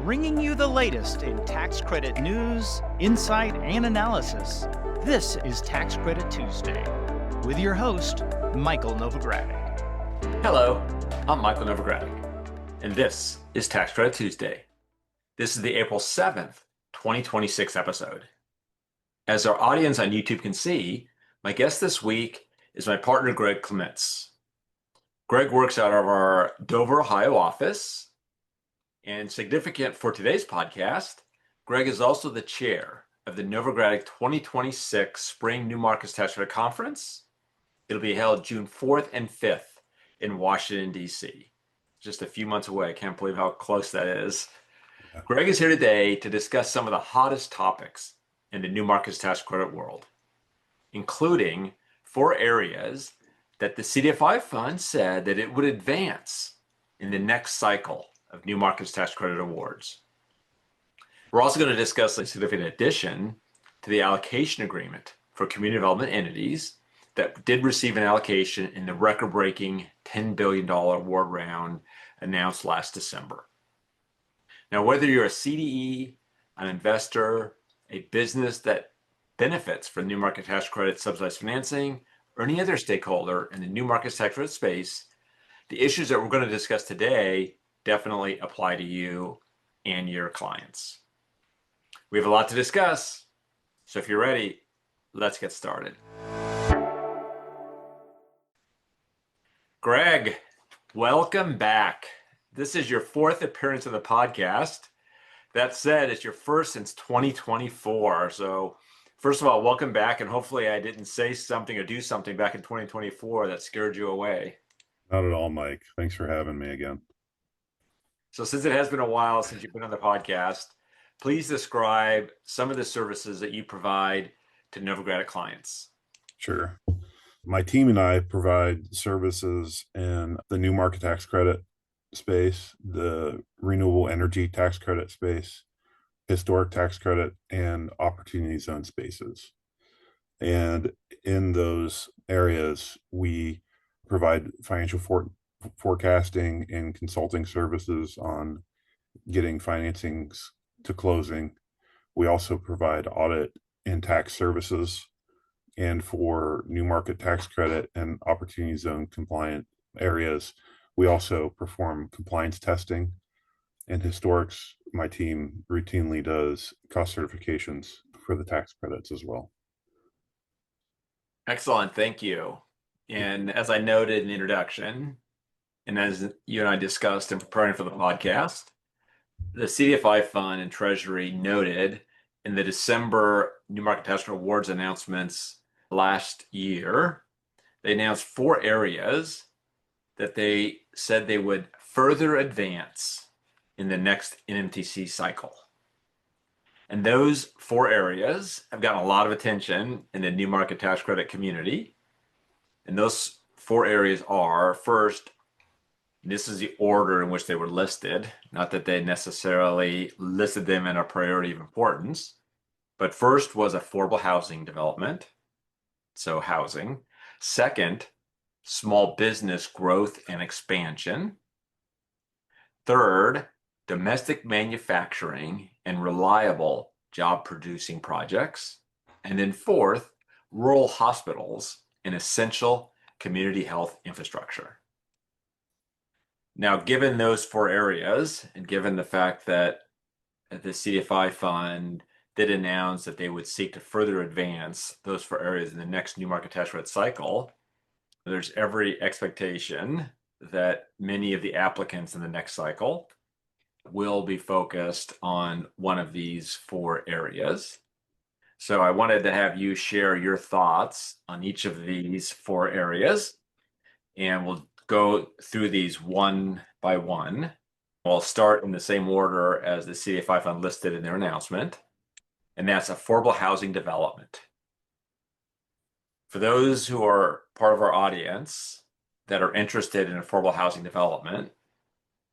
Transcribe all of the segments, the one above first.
bringing you the latest in tax credit news, insight, and analysis. This is Tax Credit Tuesday with your host, Michael Novogradac. Hello, I'm Michael Novogradac, and this is Tax Credit Tuesday. This is the April 7th, 2026 episode. As our audience on YouTube can see, my guest this week is my partner, Greg Clements. Greg works out of our Dover, Ohio office. And significant for today's podcast, Greg is also the chair of the Novogradac 2026 Spring New Markets Tax Credit Conference. It'll be held June 4th and 5th in Washington, D.C. Just a few months away. I can't believe how close that is. Yeah. Greg is here today to discuss some of the hottest topics in the new markets tax credit world, including 4 areas that the CDFI fund said that it would advance in the next cycle of new markets tax credit awards. We're also going to discuss a significant addition to the allocation agreement for community development entities that did receive an allocation in the record-breaking $10 billion award round announced last December. Now, whether you're a CDE, an investor, a business that benefits from new market tax credit subsidized financing, or any other stakeholder in the new markets tax credit space, the issues that we're going to discuss today definitely apply to you and your clients. We have a lot to discuss, so if you're ready, let's get started. Greg, welcome back. This is your 4th appearance on the podcast. That said, it's your first since 2024. So first of all, welcome back, and hopefully I didn't say something or do something back in 2024 that scared you away. Not at all, Mike. Thanks for having me again. So since it has been a while since you've been on the podcast, please describe some of the services that you provide to Novogradac clients. Sure. My team and I provide services in the new market tax credit space, the renewable energy tax credit space, historic tax credit, and opportunity zone spaces. And in those areas, we provide financial forecasting and consulting services on getting financings to closing. We also provide audit and tax services. And for new market tax credit and opportunity zone compliant areas, we also perform compliance testing. And historics, my team routinely does cost certifications for the tax credits as well. Excellent, thank you. And as I noted in the introduction, and as you and I discussed in preparing for the podcast, the CDFI fund and Treasury noted in the December New Market Tax Credit Awards announcements last year, they announced 4 areas that they said they would further advance in the next NMTC cycle. And those 4 areas have gotten a lot of attention in the new market tax credit community. And those 4 areas are, first, this is the order in which they were listed, not that they necessarily listed them in a priority of importance, but first was affordable housing development, so housing. Second, small business growth and expansion. Third, domestic manufacturing and reliable job-producing projects. And then fourth, rural hospitals and essential community health infrastructure. Now, given those 4 areas, and given the fact that the CDFI fund did announce that they would seek to further advance those 4 areas in the next new market tax credit cycle, there's every expectation that many of the applicants in the next cycle will be focused on one of these 4 areas. So I wanted to have you share your thoughts on each of these 4 areas, and we'll go through these one by one. We'll start in the same order as the CDFI fund listed in their announcement, and that's affordable housing development. For those who are part of our audience that are interested in affordable housing development,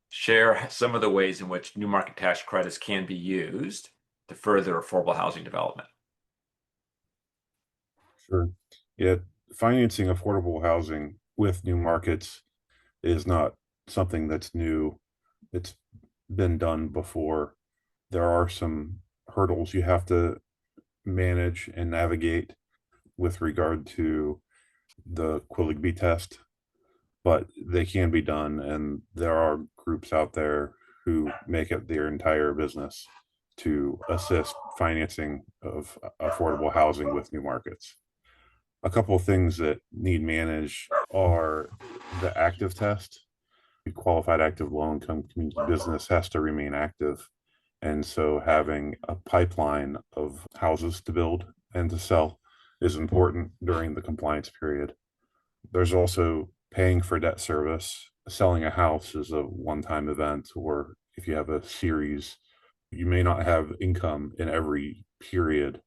share some of the ways in which new market tax credits can be used to further affordable housing development. Sure. Yeah, financing affordable housing with new markets is not something that's new. It's been done before. there are some hurdles you have to manage and navigate with regard to the Quilligby test, but they can be done. And there are groups out there who make it their entire business to assist financing of affordable housing with new markets. A couple of things that need managed are the active test. A qualified active low income community business has to remain active. And so having a pipeline of houses to build and to sell is important during the compliance period. There's also paying for debt service. Selling a house is a one-time event, or if you have a series, you may not have income in every period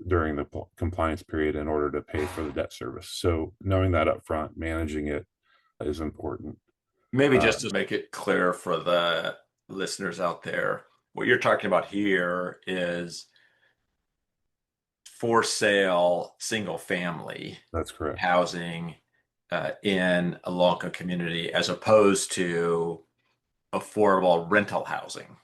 during the compliance period in order to pay for the debt service. So knowing that up front, managing it is important. Maybe just to make it clear for the listeners out there, what you're talking about here is for sale single family That's correct. housing in a low-income community as opposed to affordable rental housing.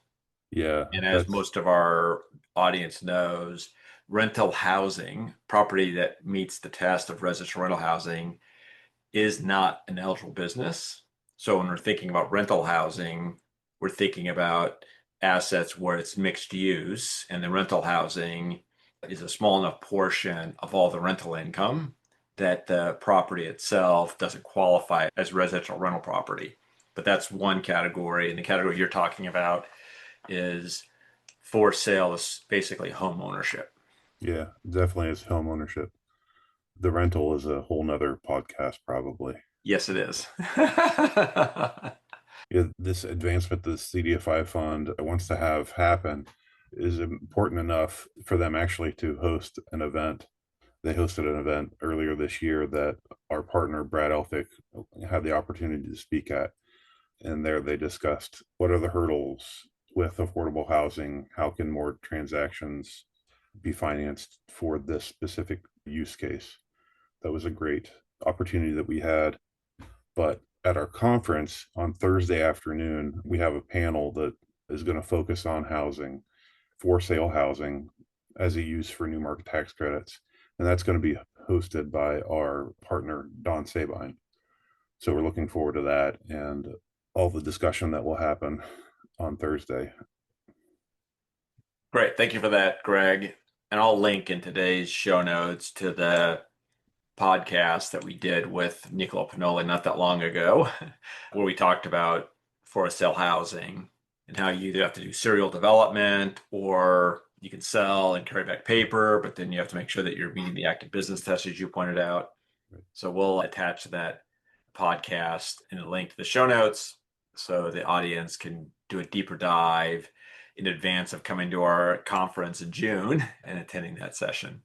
Yeah. And as most of our audience knows, rental housing, property that meets the test of residential rental housing, is not an eligible business. So when we're thinking about rental housing, we're thinking about assets where it's mixed use, and the rental housing is a small enough portion of all the rental income that the property itself doesn't qualify as residential rental property. But that's one category. And the category you're talking about is for sale, is basically home ownership. Yeah, definitely is home ownership. The rental is a whole nother podcast, probably. Yes, it is. Yeah, this advancement the CDFI fund wants to have happen is important enough for them actually to host an event. They hosted an event earlier this year that our partner, Brad Elphick, had the opportunity to speak at. And there they discussed what are the hurdles with affordable housing? How can more transactions be financed for this specific use case? That was a great opportunity that we had. But at our conference on Thursday afternoon, we have a panel that is going to focus on housing, for sale housing as a use for new market tax credits. And that's going to be hosted by our partner, Don Sabine. So we're looking forward to that and all the discussion that will happen on Thursday. Great. Thank you for that, Greg. And I'll link in today's show notes to the podcast that we did with Nicola Pinoli not that long ago, where we talked about for sale housing and how you either have to do serial development or you can sell and carry back paper, but then you have to make sure that you're meeting the active business test, as you pointed out. Right. So we'll attach that podcast and a link to the show notes so the audience can do a deeper dive in advance of coming to our conference in June and attending that session.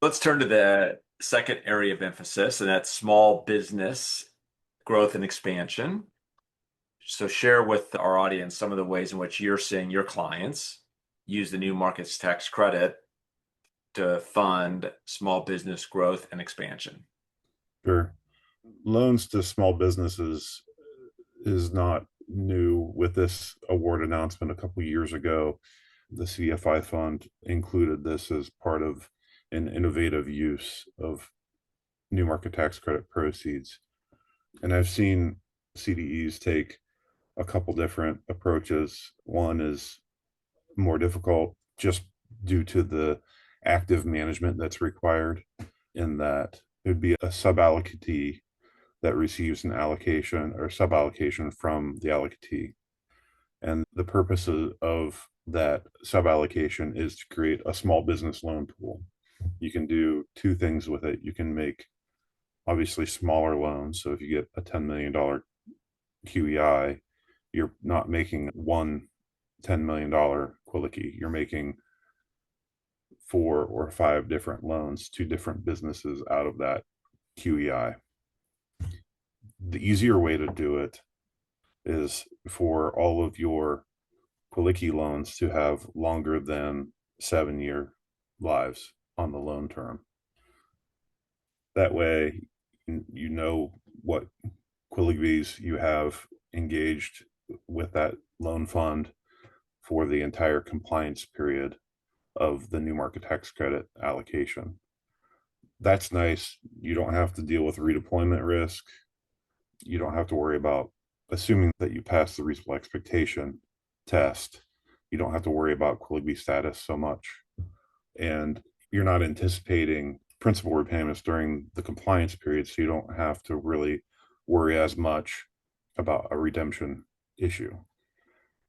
Let's turn to the second area of emphasis, and that's small business growth and expansion. So share with our audience some of the ways in which you're seeing your clients use the new markets tax credit to fund small business growth and expansion. Sure. Loans to small businesses is not new. With this award announcement a couple of years ago, the CDFI fund included this as part of an innovative use of new market tax credit proceeds. And I've seen CDEs take a couple different approaches. One is more difficult just due to the active management that's required, in that it would be a sub-allocatee that receives an allocation or sub-allocation from the allocatee. And the purpose of that sub-allocation is to create a small business loan pool. You can do two things with it. You can make obviously smaller loans. So if you get a $10 million QEI, you're not making one $10 million Quilligby. You're making 4 or 5 different loans to different businesses out of that QEI. The easier way to do it is for all of your Quilligby loans to have longer than 7-year lives on the loan term. That way, you know what Quilligbys you have engaged with that loan fund for the entire compliance period of the new market tax credit allocation. That's nice. You don't have to deal with redeployment risk. You don't have to worry about, assuming that you pass the reasonable expectation test, you don't have to worry about Quigley status so much. And you're not anticipating principal repayments during the compliance period, so you don't have to really worry as much about a redemption issue.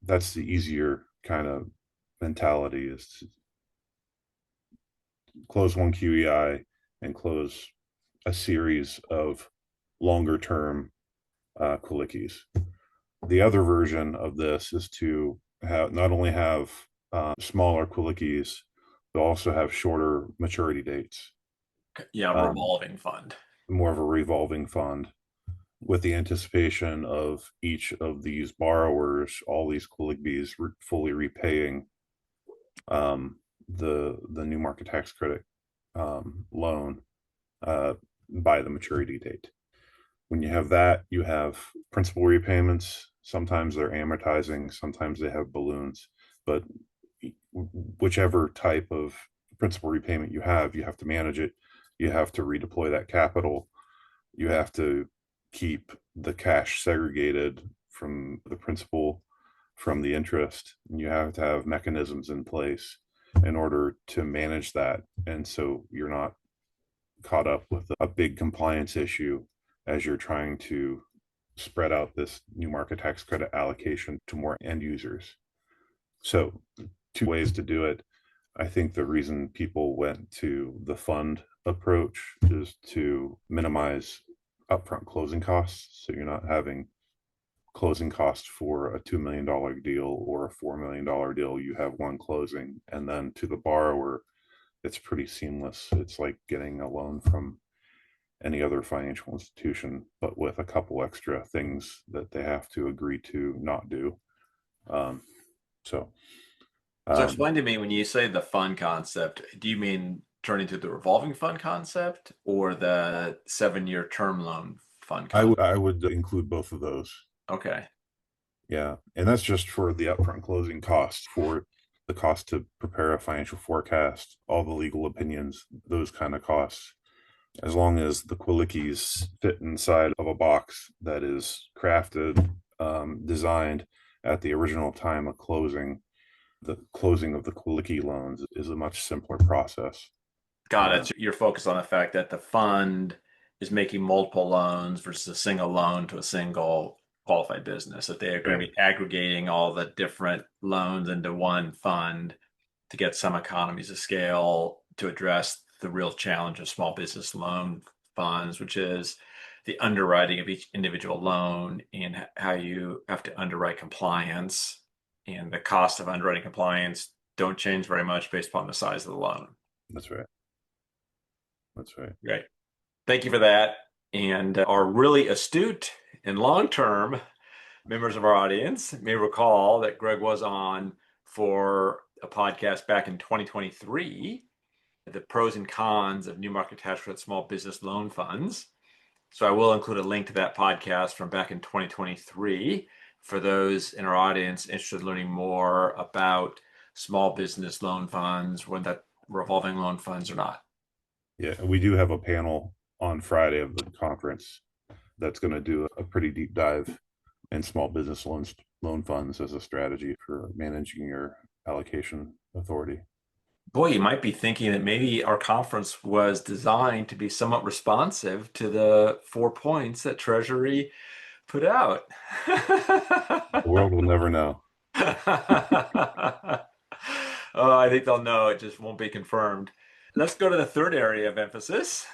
That's the easier kind of mentality, is to close one QEI and close a series of longer term Quilickies. The other version of this is to have not only have smaller Quilickies, but also have shorter maturity dates. Yeah, revolving fund. More of a revolving fund, with the anticipation of each of these borrowers, all these Quilickies, fully repaying the new market tax credit loan by the maturity date. When you have that, you have principal repayments. Sometimes they're amortizing, sometimes they have balloons, but whichever type of principal repayment you have to manage it. You have to redeploy that capital. You have to keep the cash segregated from the principal, from the interest, and you have to have mechanisms in place in order to manage that. And so you're not caught up with a big compliance issue as you're trying to spread out this new market tax credit allocation to more end users. So 2 ways to do it. I think the reason people went to the fund approach is to minimize upfront closing costs. So you're not having closing costs for a $2 million deal or a $4 million deal. You have one closing, and then to the borrower, it's pretty seamless. It's like getting a loan from any other financial institution, but with a couple extra things that they have to agree to not do. So explain to me, when you say the fund concept, do you mean turning to the revolving fund concept or the 7-year term loan fund concept? I would include both of those. Okay. Yeah. And that's just for the upfront closing costs, for the cost to prepare a financial forecast, all the legal opinions, those kind of costs. As long as the Quilickies fit inside of a box that is crafted, designed at the original time of closing, the closing of the Quilicki loans is a much simpler process. Got it. So you're focused on the fact that the fund is making multiple loans versus a single loan to a single qualified business, that they are going to be aggregating all the different loans into one fund to get some economies of scale to address the real challenge of small business loan funds, which is the underwriting of each individual loan and how you have to underwrite compliance. And the cost of underwriting compliance don't change very much based upon the size of the loan. That's right. That's right. Great. Thank you for that. And our really astute and long-term members of our audience may recall that Greg was on for a podcast back in 2023, the pros and cons of new market tax credit small business loan funds. So I will include a link to that podcast from back in 2023 for those in our audience interested in learning more about small business loan funds, whether that revolving loan funds or not. Yeah, we do have a panel on Friday of the conference that's going to do a pretty deep dive in small business loan funds as a strategy for managing your allocation authority. Boy, you might be thinking that maybe our conference was designed to be somewhat responsive to the 4 points that Treasury put out. The world will never know. Oh, I think they'll know. It just won't be confirmed. Let's go to the third area of emphasis.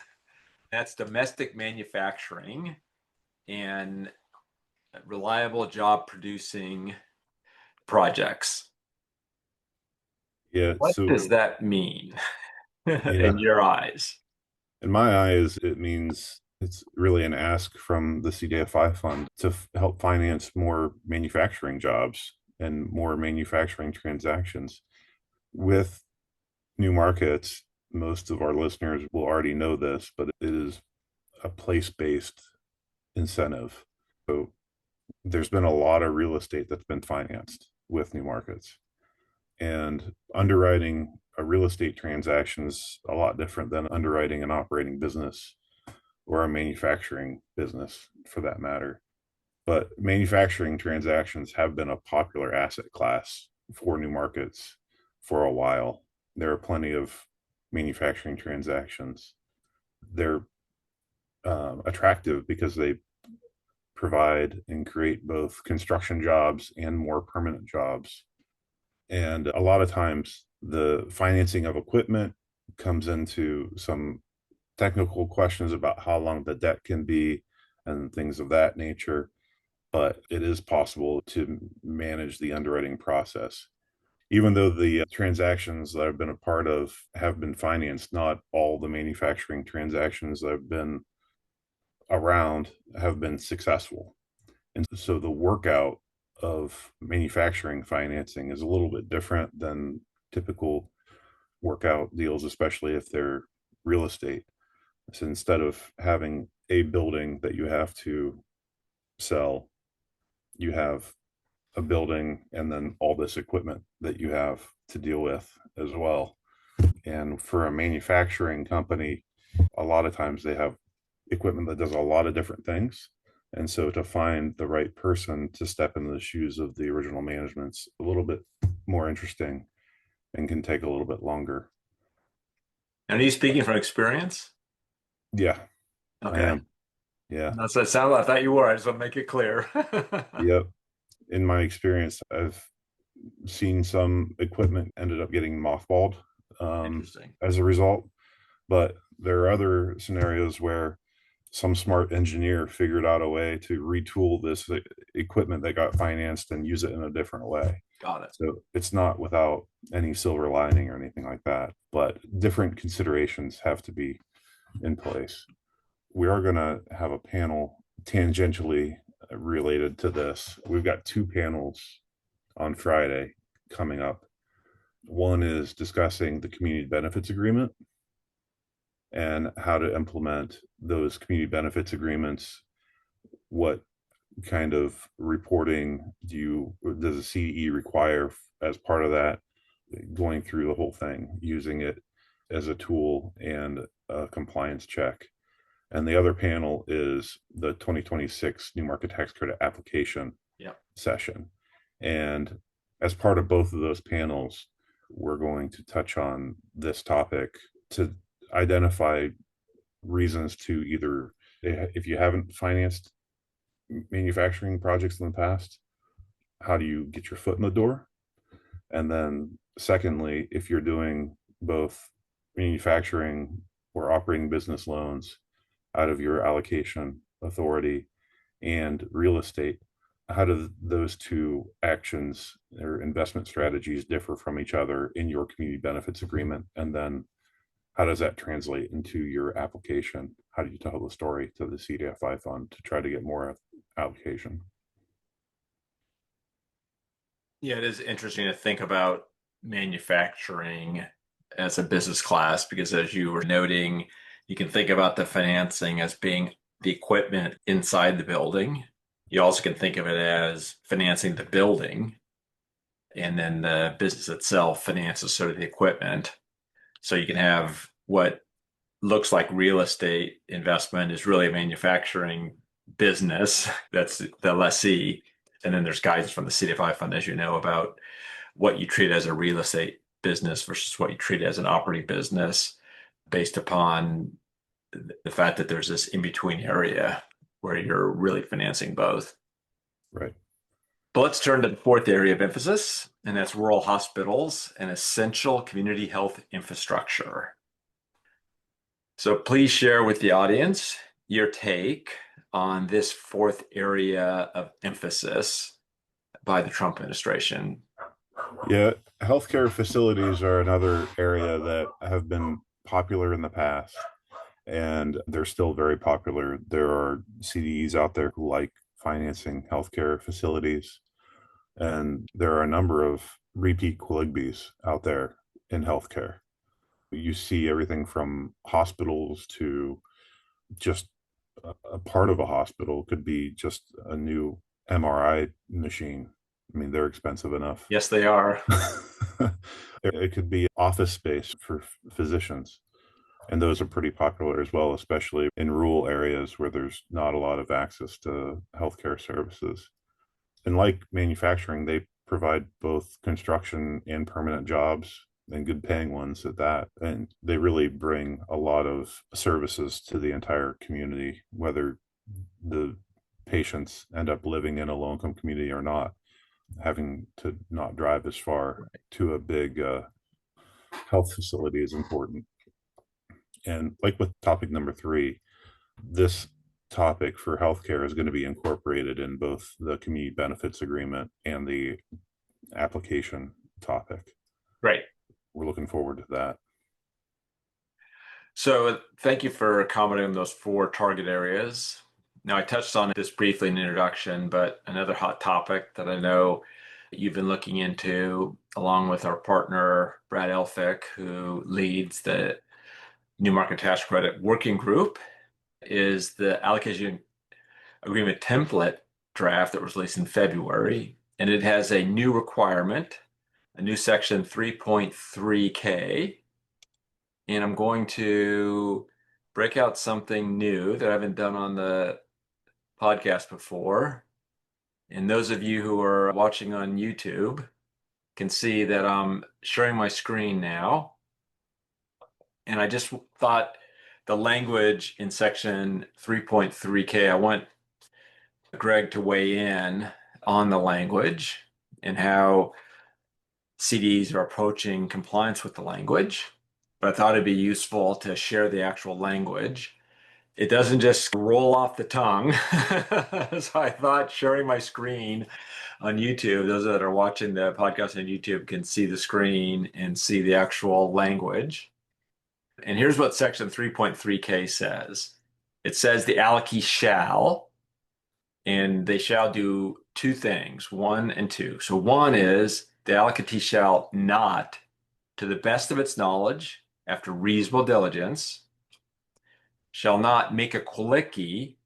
That's domestic manufacturing and reliable job producing projects. Yeah. What does that mean in your eyes? In my eyes, it means it's really an ask from the CDFI fund to help finance more manufacturing jobs and more manufacturing transactions. With new markets, most of our listeners will already know this, but it is a place-based incentive. So there's been a lot of real estate that's been financed with new markets. And underwriting a real estate transaction is a lot different than underwriting an operating business or a manufacturing business for that matter. But manufacturing transactions have been a popular asset class for new markets for a while. There are plenty of manufacturing transactions. They're attractive because they provide and create both construction jobs and more permanent jobs. And a lot of times the financing of equipment comes into some technical questions about how long the debt can be and things of that nature. But it is possible to manage the underwriting process. Even though the transactions that I've been a part of have been financed, not all the manufacturing transactions that have been around have been successful. And so the workout of manufacturing financing is a little bit different than typical workout deals, especially if they're real estate. So instead of having a building that you have to sell, you have a building and then all this equipment that you have to deal with as well. And for a manufacturing company, a lot of times they have equipment that does a lot of different things. And so to find the right person to step into the shoes of the original management's a little bit more interesting and can take a little bit longer. And are you speaking from experience? Yeah, I Okay. am. Yeah. That's what it sounded like. I thought you were. I just want to make it clear. Yep. In my experience, I've seen some equipment ended up getting mothballed Interesting. as a result. But there are other scenarios where some smart engineer figured out a way to retool this equipment that got financed and use it in a different way. Got it. So it's not without any silver lining or anything like that, but different considerations have to be in place. We are going to have a panel tangentially related to this. We've got two panels on Friday coming up. One is discussing the community benefits agreement and how to implement those community benefits agreements. What kind of reporting does the CDE require as part of that? Going through the whole thing, using it as a tool and a compliance check. And the other panel is the 2026 new market tax credit application session. And as part of both of those panels, we're going to touch on this topic to identify reasons to either, if you haven't financed manufacturing projects in the past, how do you get your foot in the door? And then secondly, if you're doing both manufacturing or operating business loans out of your allocation authority and real estate, how do those two actions or investment strategies differ from each other in your community benefits agreement? And then how does that translate into your application? How do you tell the story to the CDFI fund to try to get more allocation? Yeah, it is interesting to think about manufacturing as a business class because, as you were noting, you can think about the financing as being the equipment inside the building. You also can think of it as financing the building, and then the business itself finances sort of the equipment. So you can have what looks like real estate investment is really a manufacturing business. That's the lessee. And then there's guidance from the CDFI fund, as you know, about what you treat as a real estate business versus what you treat as an operating business based upon the fact that there's this in-between area where you're really financing both. Right. But let's turn to the fourth area of emphasis, and that's rural hospitals and essential community health infrastructure. So please share with the audience your take on this fourth area of emphasis by the Trump administration. Yeah, healthcare facilities are another area that have been popular in the past, and they're still very popular. There are CDEs out there who like financing healthcare facilities, and there are a number of repeat Quiligbys out there in healthcare. You see everything from hospitals to just a part of a hospital could be just a new MRI machine. I mean, they're expensive enough. Yes, they are. It could be office space for physicians. And those are pretty popular as well, especially in rural areas where there's not a lot of access to healthcare services. And like manufacturing, they provide both construction and permanent jobs, and good paying ones at that. And they really bring a lot of services to the entire community, whether the patients end up living in a low income community or not, having to not drive as far to a big health facility is important. And like with topic number 3, this topic for healthcare is going to be incorporated in both the community benefits agreement and the application topic. Great. We're looking forward to that. So thank you for commenting on those 4 target areas. Now, I touched on this briefly in the introduction, but another hot topic that I know you've been looking into, along with our partner, Brad Elphick, who leads the New Market Tax Credit Working Group, is the allocation agreement template draft that was released in February. And it has a new requirement, a new section 3.3K. And I'm going to break out something new that I haven't done on the podcast before. And those of you who are watching on YouTube can see that I'm sharing my screen now. And I just thought the language in section 3.3K, I want Greg to weigh in on the language and how CDs are approaching compliance with the language. But I thought it'd be useful to share the actual language. It doesn't just roll off the tongue. So I thought sharing my screen on YouTube, those that are watching the podcast on YouTube can see the screen and see the actual language. And here's what section 3.3K says. It says the allocee shall, and they shall do 2 things, 1 and 2. So 1 is the allocatee shall not, to the best of its knowledge, after reasonable diligence, shall not make a QLICI,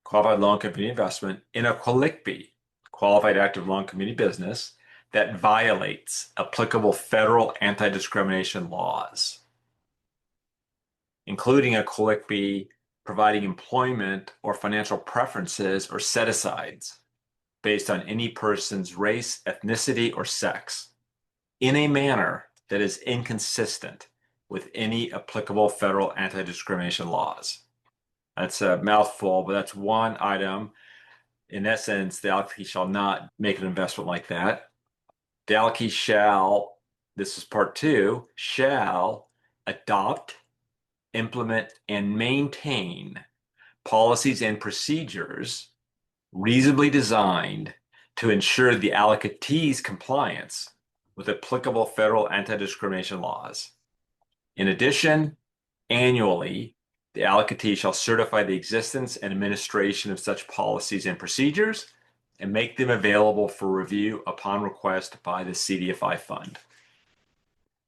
qualified loan company investment, in a QLICB, qualified active loan community business, that violates applicable federal anti-discrimination laws, including a QLICB providing employment or financial preferences or set-asides based on any person's race, ethnicity, or sex, in a manner that is inconsistent with any applicable federal anti-discrimination laws. That's a mouthful, but that's one item. In essence, the allocee shall not make an investment like that. The allocee shall, this is part 2, shall adopt, implement, and maintain policies and procedures reasonably designed to ensure the allocatee's compliance with applicable federal anti-discrimination laws. In addition, annually, the allocatee shall certify the existence and administration of such policies and procedures and make them available for review upon request by the CDFI fund.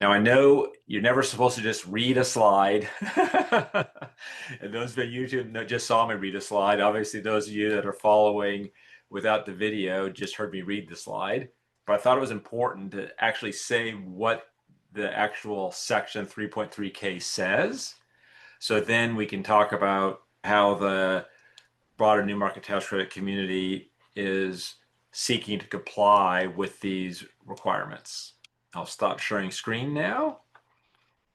Now, I know you're never supposed to just read a slide. And those of you YouTube just saw me read a slide. Obviously, those of you that are following without the video just heard me read the slide. But I thought it was important to actually say what the actual section 3.3K says. So then we can talk about how the broader New Market Tax Credit community is seeking to comply with these requirements. I'll stop sharing screen now.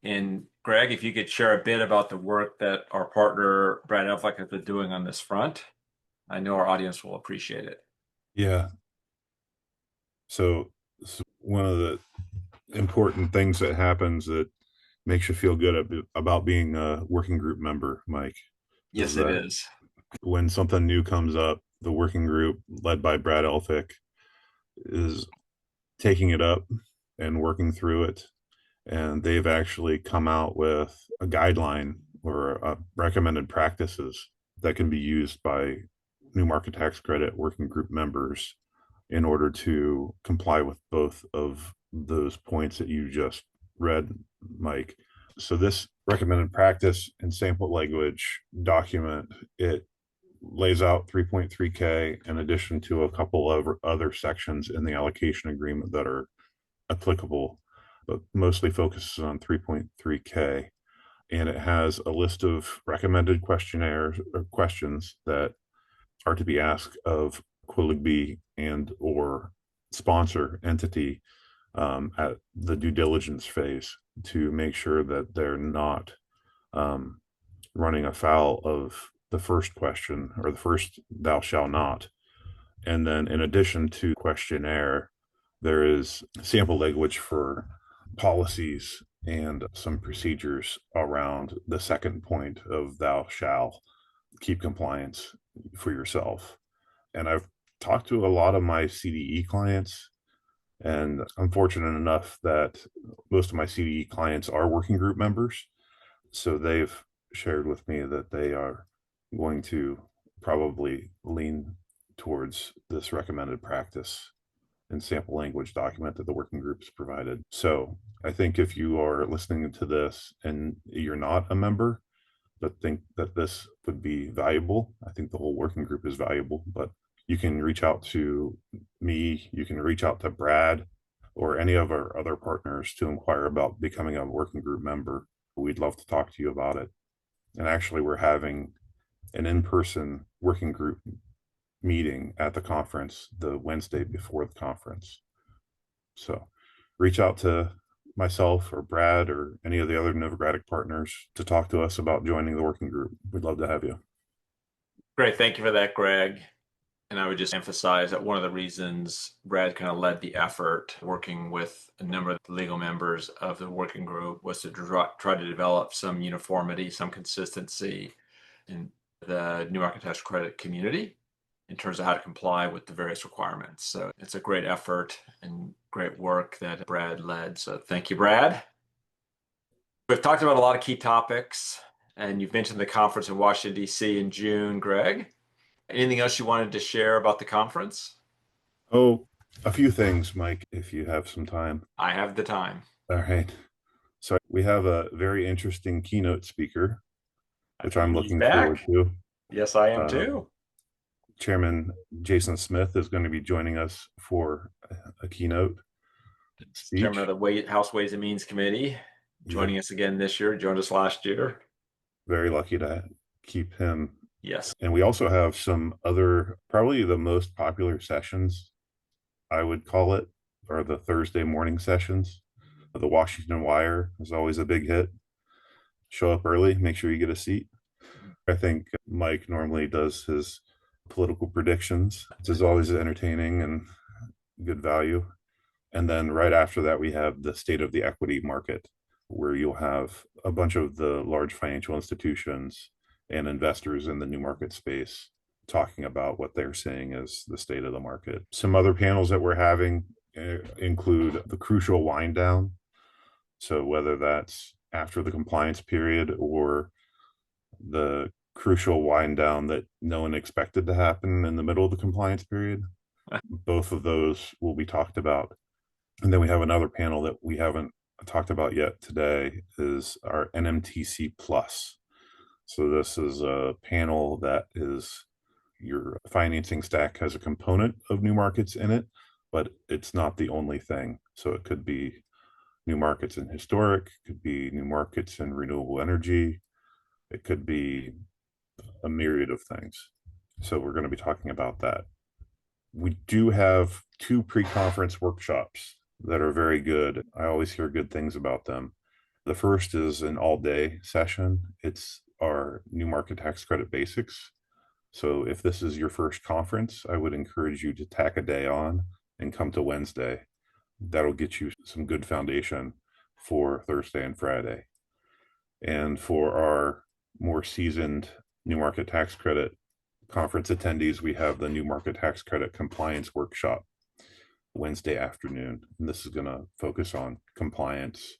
And Greg, if you could share a bit about the work that our partner, Brad Elphick, has been doing on this front, I know our audience will appreciate it. Yeah. So one of the important things that happens that makes you feel good about being a working group member, Mike. Yes, it is. When something new comes up, the working group led by Brad Elphick is taking it up and working through it. And they've actually come out with a guideline or recommended practices that can be used by New Market Tax Credit working group members in order to comply with both of those points that you just read, Mike. So this recommended practice and sample language document, it lays out 3.3K in addition to a couple of other sections in the allocation agreement that are applicable. but mostly focuses on 3.3K. And it has a list of recommended questionnaires or questions that are to be asked of Quiligby and or sponsor entity at the due diligence phase to make sure that they're not running afoul of the first question or the first thou shall not. And then in addition to questionnaire, there is sample language for policies and some procedures around the second point of thou shall keep compliance for yourself. And I've talked to a lot of my CDE clients, and I'm fortunate enough that most of my CDE clients are working group members. So they've shared with me that they are going to probably lean towards this recommended practice and sample language document that the working groups provided. So I think if you are listening to this and you're not a member, but think that this would be valuable, I think the whole working group is valuable, but you can reach out to me, you can reach out to Brad or any of our other partners to inquire about becoming a working group member. We'd love to talk to you about it. And actually, we're having an in-person working group meeting at the conference the Wednesday before the conference. So reach out to myself or Brad or any of the other Novogradac partners to talk to us about joining the working group. We'd love to have you. Great. Thank you for that, Greg. And I would just emphasize that one of the reasons Brad kind of led the effort working with a number of the legal members of the working group was to try to develop some uniformity, some consistency in the new market tax credit community in terms of how to comply with the various requirements. So it's a great effort and great work that Brad led. So thank you, Brad. We've talked about a lot of key topics, and you've mentioned the conference in Washington, D.C. in June, Greg. Anything else you wanted to share about the conference? Oh, a few things, Mike, if you have some time. I have the time. All right. So we have a very interesting keynote speaker, which I'm looking forward to. Yes, I am too. Chairman Jason Smith is going to be joining us for a keynote speech. Chairman of the House Ways and Means Committee, joining us again this year, joined us last year. Very lucky to keep him. Yes. And we also have some other, probably the most popular sessions, I would call it, are the Thursday morning sessions. The Washington Wire is always a big hit. Show up early, make sure you get a seat. I think Mike normally does his political predictions, which is always entertaining and good value. And then right after that, we have the state of the equity market, where you'll have a bunch of the large financial institutions and investors in the new market space talking about what they're seeing as the state of the market. Some other panels that we're having include the crucial wind down. So whether that's after the compliance period or the crucial wind down that no one expected to happen in the middle of the compliance period, both of those will be talked about. And then we have another panel that we haven't talked about yet today, is our NMTC Plus. So this is a panel that is your financing stack has a component of new markets in it, but it's not the only thing. So it could be new markets in historic, could be new markets in renewable energy. It could be a myriad of things. So we're going to be talking about that. We do have 2 pre-conference workshops that are very good. I always hear good things about them. The first is an all-day session. It's our new market tax credit basics. So if this is your first conference, I would encourage you to tack a day on and come to Wednesday. That'll get you some good foundation for Thursday and Friday. And for our more seasoned new market tax credit conference attendees, we have the new market tax credit compliance workshop Wednesday afternoon. And this is going to focus on compliance,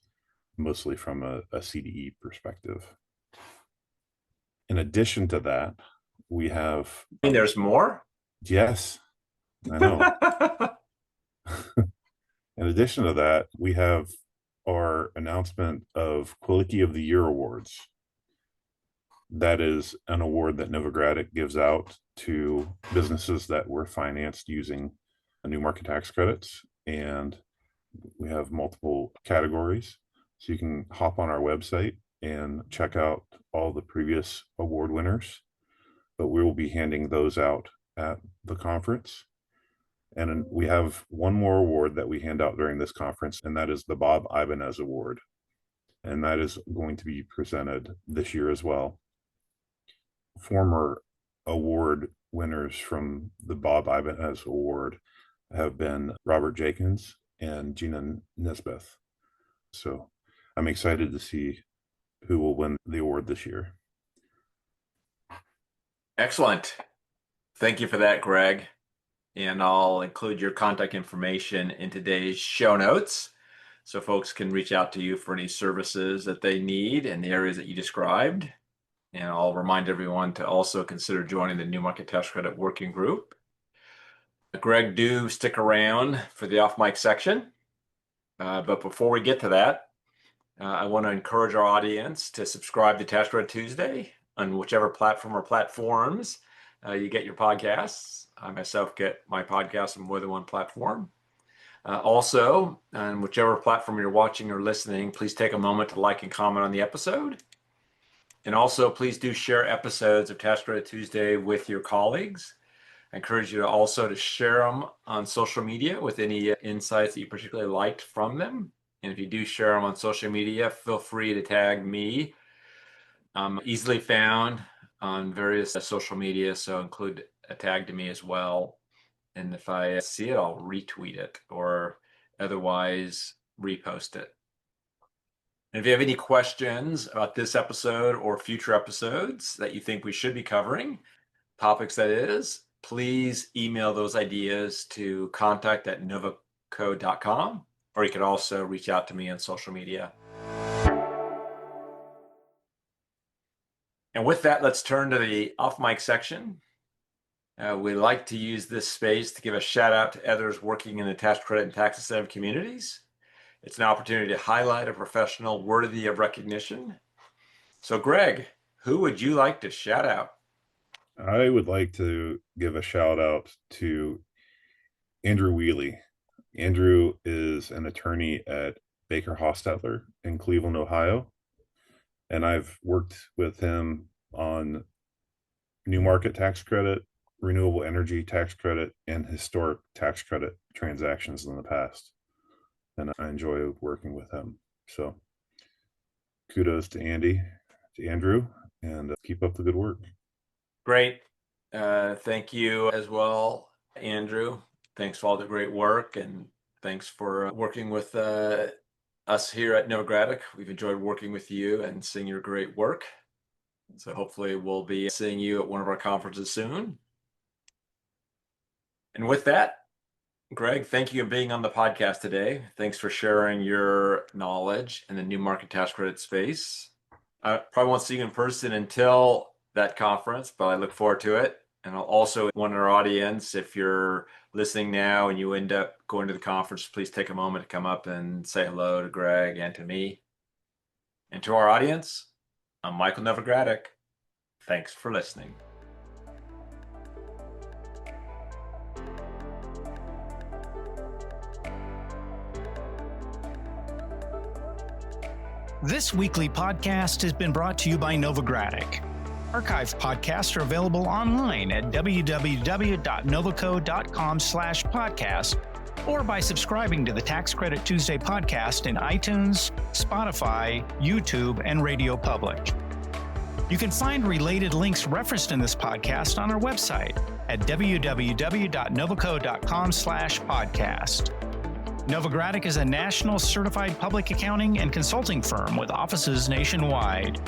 mostly from a CDE perspective. In addition to that, we have... And there's more? Yes, I know. In addition to that, we have our announcement of Quillickie of the Year Awards. That is an award that Novogradac gives out to businesses that were financed using new market tax credits. And We have multiple categories, so you can hop on our website and check out all the previous award winners, but we will be handing those out at the conference. And we have one more award that we hand out during this conference, and that is the Bob Ibanez Award. And that is going to be presented this year as well. Former award winners from the Bob Ibanez Award have been Robert Jenkins and Gina Nesbeth. So I'm excited to see who will win the award this year. Excellent. Thank you for that, Greg. And I'll include your contact information in today's show notes so folks can reach out to you for any services that they need in the areas that you described. And I'll remind everyone to also consider joining the New Market Tax Credit Working Group. Greg, do stick around for the off-mic section. But before we get to that, I want to encourage our audience to subscribe to Tax Credit Tuesday on whichever platform or platforms you get your podcasts. I myself get my podcasts on more than one platform. Also, on whichever platform you're watching or listening, please take a moment to like and comment on the episode. And also, please do share episodes of Tax Credit Tuesday with your colleagues. I encourage you also to share them on social media with any insights that you particularly liked from them. And if you do share them on social media, feel free to tag me. I'm easily found on various social media, so include a tag to me as well. And if I see it, I'll retweet it or otherwise repost it. And if you have any questions about this episode or future episodes that you think we should be covering, topics that is, please email those ideas to contact@novoco.com, or you can also reach out to me on social media. And with that, let's turn to the off-mic section. We like to use this space to give a shout out to others working in the tax credit and tax incentive communities. It's an opportunity to highlight a professional worthy of recognition. So Greg, who would you like to shout out? I would like to give a shout out to Andrew Wheely. Andrew is an attorney at Baker Hostetler in Cleveland, Ohio. And I've worked with him on new market tax credit, renewable energy tax credit, and historic tax credit transactions in the past. And I enjoy working with him. So kudos to Andrew, and keep up the good work. Great. Thank you as well, Andrew. Thanks for all the great work, and thanks for working with us here at Novogradac. We've enjoyed working with you and seeing your great work. So hopefully we'll be seeing you at one of our conferences soon. And with that, Greg, thank you for being on the podcast today. Thanks for sharing your knowledge in the new market tax credit space. I probably won't see you in person until that conference, but I look forward to it. And I'll also want our audience, if you're listening now and you end up going to the conference, please take a moment to come up and say hello to Greg and to me. And to our audience, I'm Michael Novogradac. Thanks for listening. This weekly podcast has been brought to you by Novogradac. Archived podcasts are available online at www.novoco.com/podcast or by subscribing to the Tax Credit Tuesday podcast in iTunes, Spotify, YouTube, and Radio Public. You can find related links referenced in this podcast on our website at www.novoco.com/podcast. Novogradac is a national certified public accounting and consulting firm with offices nationwide.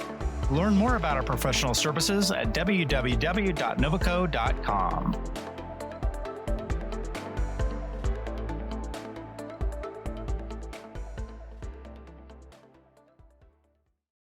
Learn more about our professional services at www.novoco.com.